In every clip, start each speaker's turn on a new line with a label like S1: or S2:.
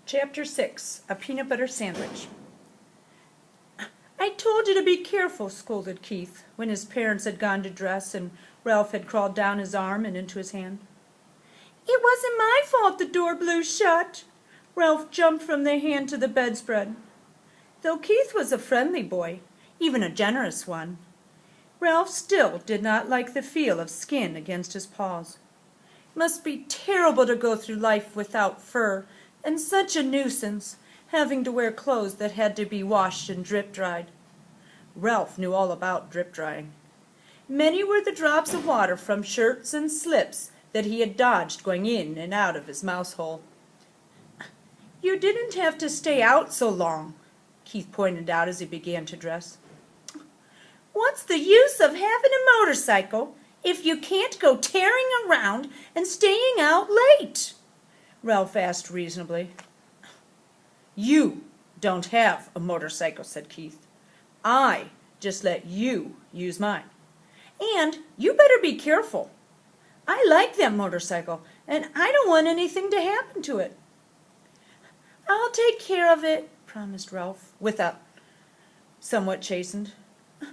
S1: Chapter 6, A Peanut Butter Sandwich. "I told you to be careful," scolded Keith, when his parents had gone to dress and Ralph had crawled down his arm and into his hand. "It wasn't my fault the door blew shut." Ralph jumped from the hand to the bedspread. Though Keith was a friendly boy, even a generous one, Ralph still did not like the feel of skin against his paws. It must be terrible to go through life without fur, and such a nuisance, having to wear clothes that had to be washed and drip-dried. Ralph knew all about drip-drying. Many were the drops of water from shirts and slips that he had dodged going in and out of his mouse hole. "You didn't have to stay out so long," Keith pointed out as he began to dress. "What's the use of having a motorcycle if you can't go tearing around and staying out late?" Ralph asked reasonably. "You don't have a motorcycle," said Keith. "I just let you use mine. And you better be careful. I like that motorcycle, and I don't want anything to happen to it." "I'll take care of it," promised Ralph, somewhat chastened. "I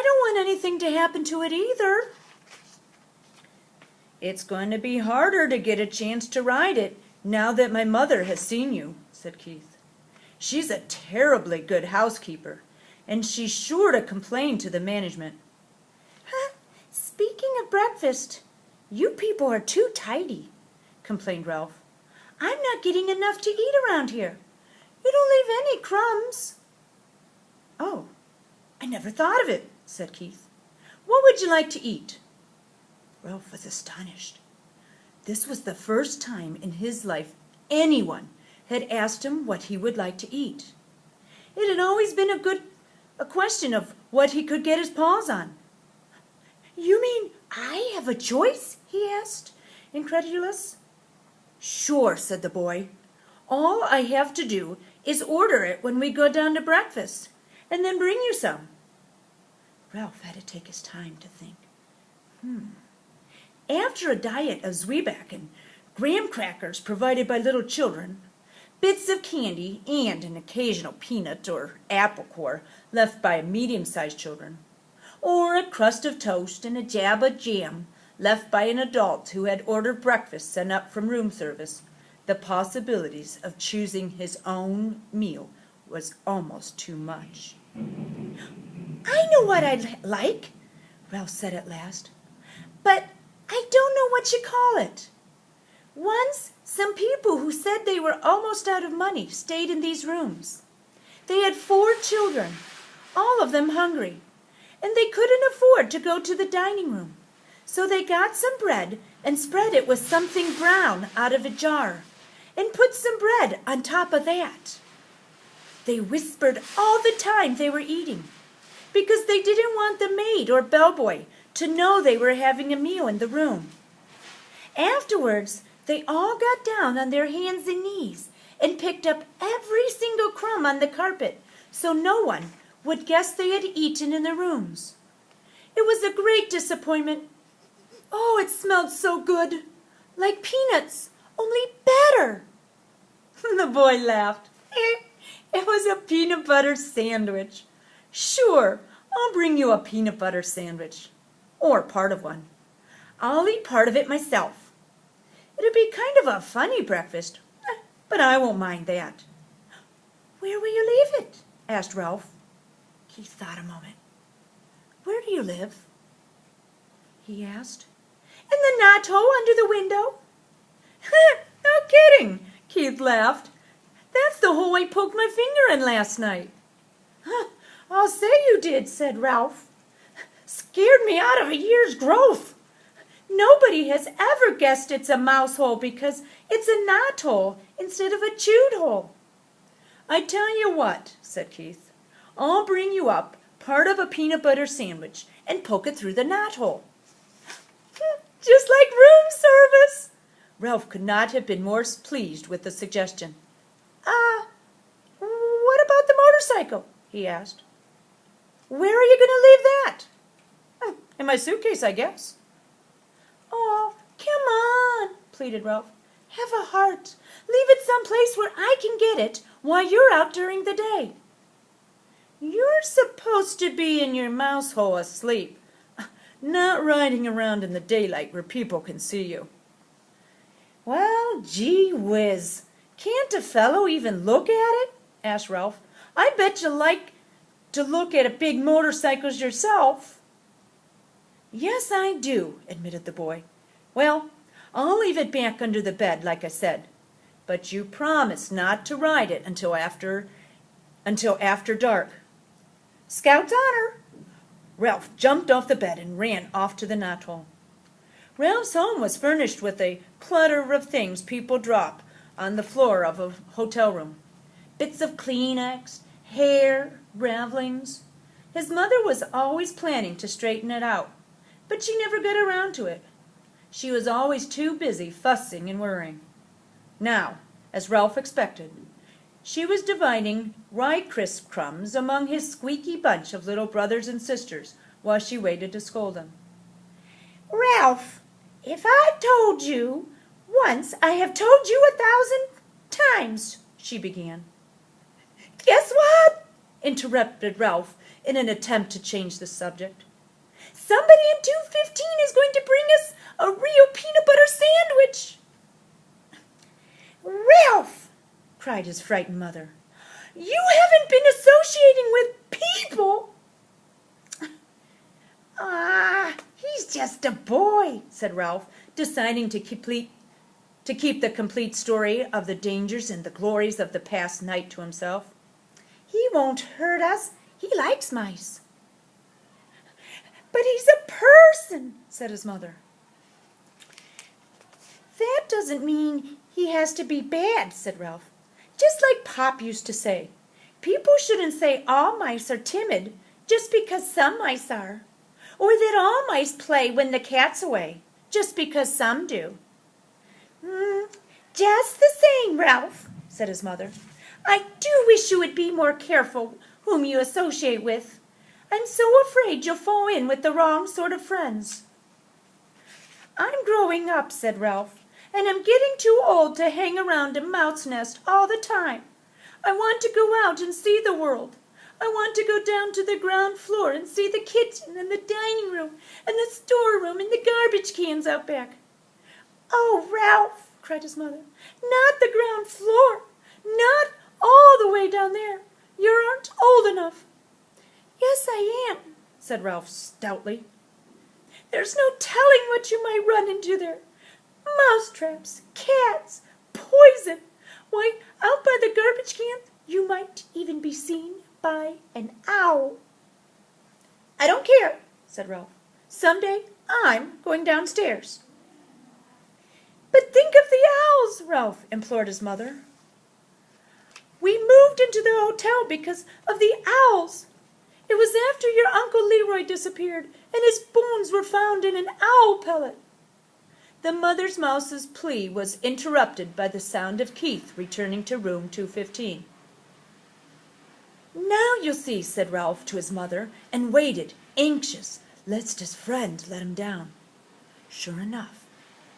S1: don't want anything to happen to it either." "It's going to be harder to get a chance to ride it now that my mother has seen you," said Keith. "She's a terribly good housekeeper, and she's sure to complain to the management." "Speaking of breakfast, you people are too tidy," complained Ralph. "I'm not getting enough to eat around here. You don't leave any crumbs." "Oh, I never thought of it," said Keith. "What would you like to eat?" Ralph was astonished. This was the first time in his life anyone had asked him what he would like to eat. It had always been a question of what he could get his paws on. "You mean I have a choice?" he asked, incredulous. "Sure," said the boy. "All I have to do is order it when we go down to breakfast, and then bring you some." Ralph had to take his time to think. After a diet of zwieback and graham crackers provided by little children, bits of candy, and an occasional peanut or apple core left by medium-sized children, or a crust of toast and a jab of jam left by an adult who had ordered breakfast sent up from room service, the possibilities of choosing his own meal was almost too much. "I know what I'd like," Ralph said at last, "but I don't know what you call it. Once, some people who said they were almost out of money stayed in these rooms. They had 4 children, all of them hungry, and they couldn't afford to go to the dining room. So they got some bread and spread it with something brown out of a jar, and put some bread on top of that. They whispered all the time they were eating, because they didn't want the maid or bellboy to know they were having a meal in the room. Afterwards, they all got down on their hands and knees and picked up every single crumb on the carpet so no one would guess they had eaten in the rooms. It was a great disappointment. Oh, it smelled so good, like peanuts, only better." The boy laughed. "It was a peanut butter sandwich. Sure, I'll bring you a peanut butter sandwich. Or part of one. I'll eat part of it myself. It'll be kind of a funny breakfast, but I won't mind that." "Where will you leave it?" asked Ralph. Keith thought a moment. "Where do you live?" he asked. "In the knot hole under the window." "No kidding," Keith laughed. "That's the hole I poked my finger in last night." "I'll say you did," said Ralph. "Scared me out of a year's growth. Nobody has ever guessed it's a mouse hole because it's a knot hole instead of a chewed hole." "I tell you what," said Keith. "I'll bring you up part of a peanut butter sandwich and poke it through the knot hole." "Just like room service." Ralph could not have been more pleased with the suggestion. What about the motorcycle?" he asked. "Where are you going to leave that?" "In my suitcase, I guess." "Oh, come on," pleaded Ralph. "Have a heart. Leave it someplace where I can get it while you're out during the day. You're supposed to be in your mouse hole asleep, not riding around in the daylight where people can see you. Well, gee whiz, can't a fellow even look at it? Asked Ralph. I bet you like to look at big motorcycles yourself. Yes, I do, admitted the boy. Well, I'll leave it back under the bed, like I said. But you promise not to ride it until after dark. Scout's honor. Ralph jumped off the bed and ran off to the knothole. Ralph's home was furnished with a clutter of things people drop on the floor of a hotel room. Bits of Kleenex, hair, ravelings. His mother was always planning to straighten it out, but she never got around to it. She was always too busy fussing and worrying. Now, as Ralph expected, she was dividing rye crisp crumbs among his squeaky bunch of little brothers and sisters while she waited to scold him. Ralph, if I've told you once, I have told you 1,000 times, she began. Guess what? Interrupted Ralph in an attempt to change the subject. Somebody in 215 is going to bring us a real peanut butter sandwich. Ralph, cried his frightened mother, you haven't been associating with people. He's just a boy, said Ralph, deciding to keep the complete story of the dangers and the glories of the past night to himself. He won't hurt us. He likes mice. But he's a person, said his mother. That doesn't mean he has to be bad, said Ralph. Just like Pop used to say, people shouldn't say all mice are timid just because some mice are, or that all mice play when the cat's away just because some do. Just the same, Ralph, said his mother. I do wish you would be more careful whom you associate with. I'm so afraid you'll fall in with the wrong sort of friends. I'm growing up, said Ralph, and I'm getting too old to hang around a mouse nest all the time. I want to go out and see the world. I want to go down to the ground floor and see the kitchen and the dining room and the storeroom and the garbage cans out back. Oh, Ralph, cried his mother, not the ground floor, not all the way down there. You aren't old enough. Yes, I am, said Ralph stoutly. There's no telling what you might run into there. Mousetraps, cats, poison. Why, out by the garbage can, you might even be seen by an owl. I don't care, said Ralph. Someday I'm going downstairs. But think of the owls, Ralph implored his mother. We moved into the hotel because of the owls. It was after your Uncle Leroy disappeared and his bones were found in an owl pellet. The mother's mouse's plea was interrupted by the sound of Keith returning to room 215. Now you'll see, said Ralph to his mother, and waited, anxious, lest his friend let him down. Sure enough,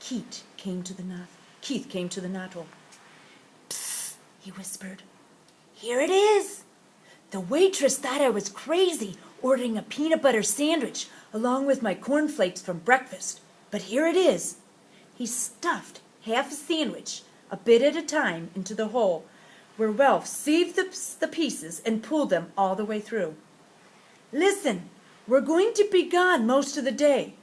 S1: Keith came to the knothole. Psst, he whispered. Here it is. The waitress thought I was crazy ordering a peanut butter sandwich along with my cornflakes from breakfast. But here it is. He stuffed half a sandwich, a bit at a time, into the hole, where Ralph sieved the pieces and pulled them all the way through. Listen, we're going to be gone most of the day.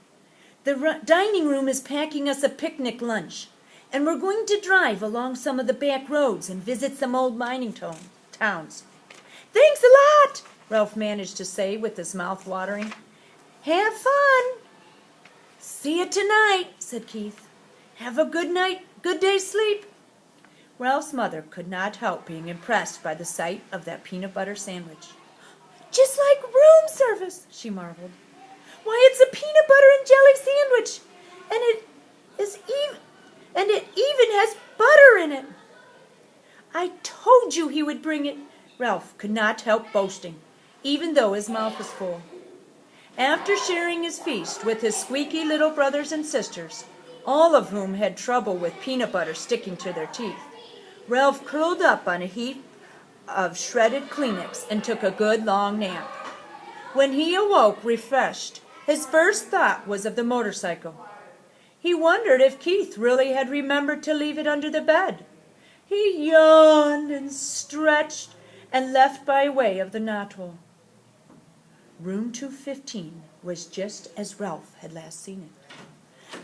S1: The dining room is packing us a picnic lunch, and we're going to drive along some of the back roads and visit some old mining towns. Thanks a lot, Ralph managed to say with his mouth watering. Have fun. See you tonight, said Keith. Have a good day's sleep. Ralph's mother could not help being impressed by the sight of that peanut butter sandwich. Just like room service, she marveled. Why, it's a peanut butter and jelly sandwich, and it even has butter in it. I told you he would bring it, Ralph could not help boasting, even though his mouth was full. After sharing his feast with his squeaky little brothers and sisters, all of whom had trouble with peanut butter sticking to their teeth, Ralph curled up on a heap of shredded Kleenex and took a good long nap. When he awoke refreshed, his first thought was of the motorcycle. He wondered if Keith really had remembered to leave it under the bed. He yawned and stretched and left by way of the knothole. Room 215 was just as Ralph had last seen it.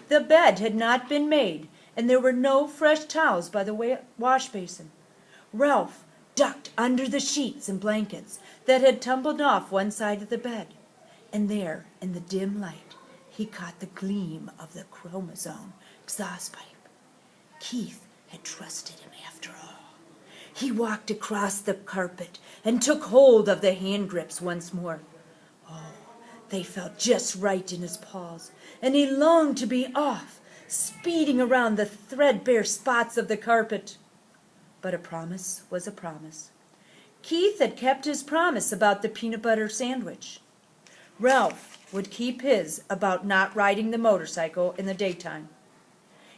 S1: The bed had not been made, and there were no fresh towels by the wash basin. Ralph ducked under the sheets and blankets that had tumbled off one side of the bed, and there, in the dim light, he caught the gleam of the chromosome exhaust pipe. Keith had trusted him after all. He walked across the carpet and took hold of the hand grips once more. Oh, they felt just right in his paws, and he longed to be off, speeding around the threadbare spots of the carpet. But a promise was a promise. Keith had kept his promise about the peanut butter sandwich. Ralph would keep his about not riding the motorcycle in the daytime.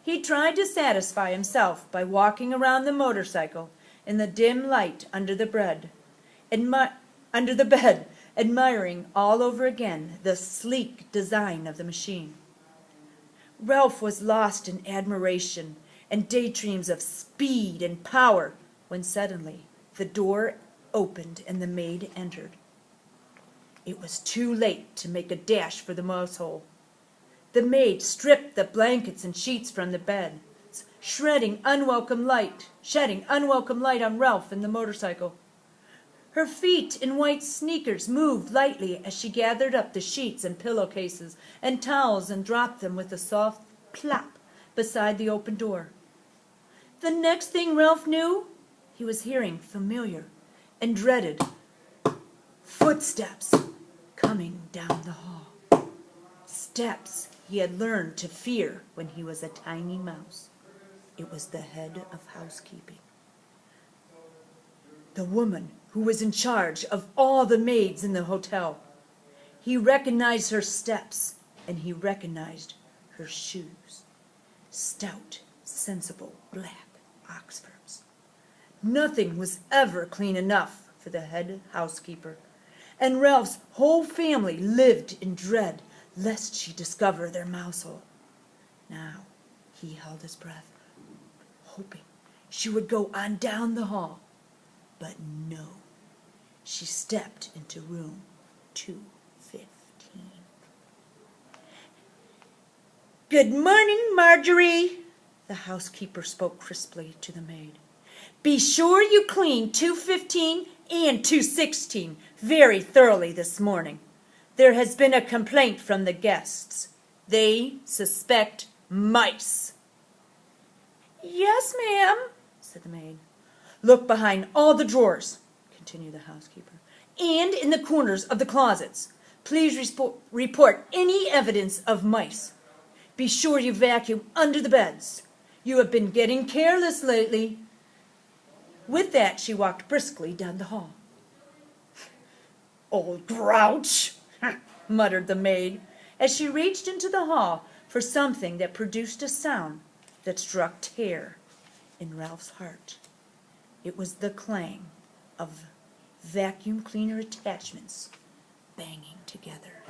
S1: He tried to satisfy himself by walking around the motorcycle in the dim light under the bed, admiring all over again the sleek design of the machine. Ralph was lost in admiration and daydreams of speed and power when suddenly the door opened and the maid entered. It was too late to make a dash for the mouse hole. The maid stripped the blankets and sheets from the bed, shedding unwelcome light on Ralph and the motorcycle. Her feet in white sneakers moved lightly as she gathered up the sheets and pillowcases and towels and dropped them with a soft plop beside the open door. The next thing Ralph knew, he was hearing familiar and dreaded footsteps coming down the hall. Steps he had learned to fear when he was a tiny mouse. It was the head of housekeeping. The woman who was in charge of all the maids in the hotel. He recognized her steps, and he recognized her shoes. Stout, sensible, black Oxfords. Nothing was ever clean enough for the head housekeeper, and Ralph's whole family lived in dread lest she discover their mousehole. Now he held his breath, hoping she would go on down the hall. But no, she stepped into room 215. "Good morning, Marjorie," the housekeeper spoke crisply to the maid. "Be sure you clean 215 and 216 very thoroughly this morning. There has been a complaint from the guests. They suspect mice." "Yes, ma'am," said the maid. "Look behind all the drawers," continued the housekeeper, "and in the corners of the closets. Please report any evidence of mice. Be sure you vacuum under the beds. You have been getting careless lately." With that, she walked briskly down the hall. "Old grouch," muttered the maid, as she reached into the hall for something that produced a sound that struck terror in Ralph's heart. It was the clang of vacuum cleaner attachments banging together.